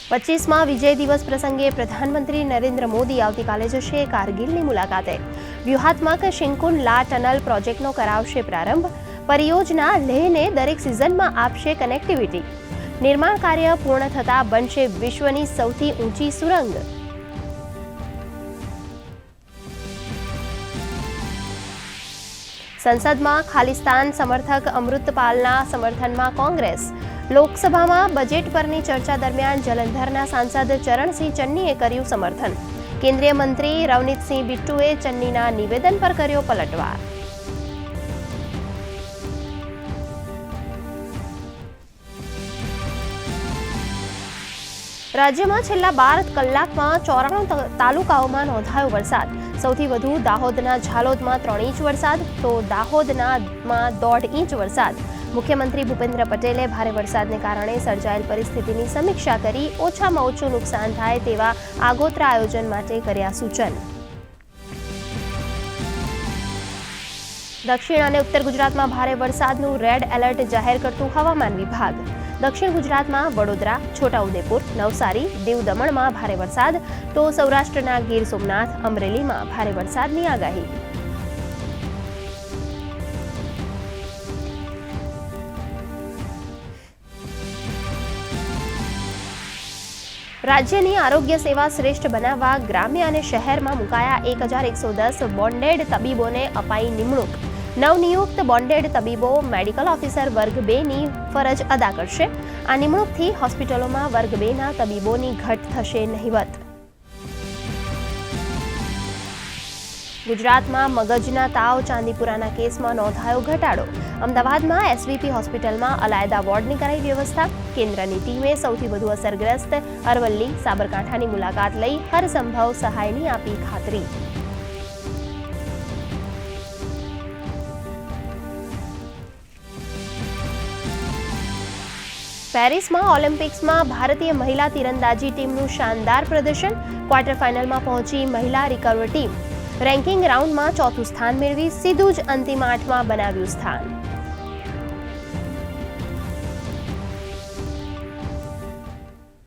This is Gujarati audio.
25મા વિજય દિવસ પ્રસંગે પ્રધાનમંત્રી નરેન્દ્ર મોદી આવતીકાલે જશે કારગિલની મુલાકાતે। વ્યૂહાત્મક શિંકુન-લા ટનલ પ્રોજેક્ટનો કરાવશે પ્રારંભ। પરિયોજના લેહને દરેક સિઝનમાં આપશે કનેક્ટિવિટી। નિર્માણ કાર્ય પૂર્ણ થતાં બનશે વિશ્વની સૌથી ઊંચી સુરંગ। સંસદમાં ખાલિસ્તાન સમર્થક અમૃતપાલના સમર્થનમાં કોંગ્રેસ। લોકસભામાં બજેટ પરની ચર્ચા દરમિયાન જલંધરના સાંસદ ચરણસિંહ ચન્નીએ કર્યું સમર્થન। કેન્દ્રીય મંત્રી રવનીતસિંહ બિટ્ટુએ ચન્નીના નિવેદન પર કર્યો પલટવાર। રાજ્યમાં છેલ્લા 12 કલાકમાં 94 તાલુકાઓમાં નોંધાયો વરસાદ। સૌથી વધુ દાહોદના ઝાલોદમાં 3 ઇંચ વરસાદ તો દાહોદમાં 1.5 ઇંચ વરસાદ। મુખ્યમંત્રી ભૂપેન્દ્ર પટેલે ભારે વરસાદને કારણે સર્જાયેલ પરિસ્થિતિની સમીક્ષા કરી ઓછામાં ઓછું નુકસાન થાય તેવા આગોતરા આયોજન માટે કર્યા સૂચન। દક્ષિણ અને ઉત્તર ગુજરાતમાં ભારે વરસાદનું રેડ એલર્ટ જાહેર કરતું હવામાન વિભાગ। દક્ષિણ ગુજરાતમાં વડોદરા, છોટાઉદેપુર, નવસારી, દીવ દમણમાં ભારે વરસાદ તો સૌરાષ્ટ્રના ગીર સોમનાથ, અમરેલીમાં ભારે વરસાદની આગાહી। રાજ્યની આરોગ્ય સેવા શ્રેષ્ઠ બનાવવા ગ્રામ્ય અને શહેરમાં મુકાયા 1110 બોન્ડેડ તબીબોને અપાઈ નિમણૂક। નવનિયુક્ત બોન્ડેડ તબીબો મેડિકલ ઓફિસર વર્ગ 2ની ફરજ અદા કરશે। આ નિમણૂકથી હોસ્પિટલોમાં વર્ગ 2ના તબીબોની ઘટ થશે નહિવત। ગુજરાતમાં મગજના તાવ ચાંદીપુરાના કેસમાં નોંધાયો ઘટાડો। અમદાવાદમાં એસવીપી હોસ્પિટલમાં અલાયદા વોર્ડની કરાઈ વ્યવસ્થા। કેન્દ્રની ટીમે સૌથી વધુ અસરગ્રસ્ત અરવલ્લી, સાબરકાંઠાની મુલાકાત લઈ હરસંભવ સહાયની આપી ખાતરી। પેરિસમાં ઓલિમ્પિક્સમાં ભારતીય મહિલા તીરંદાજી ટીમનું શાનદાર પ્રદર્શન। ક્વાર્ટર ફાઇનલમાં પહોંચી મહિલા રિકર્વ ટીમ। રેન્કિંગ રાઉન્ડમાં 4થું સ્થાન મેળવી સીધું જ અંતિમ 8માં બનાવ્યું સ્થાન।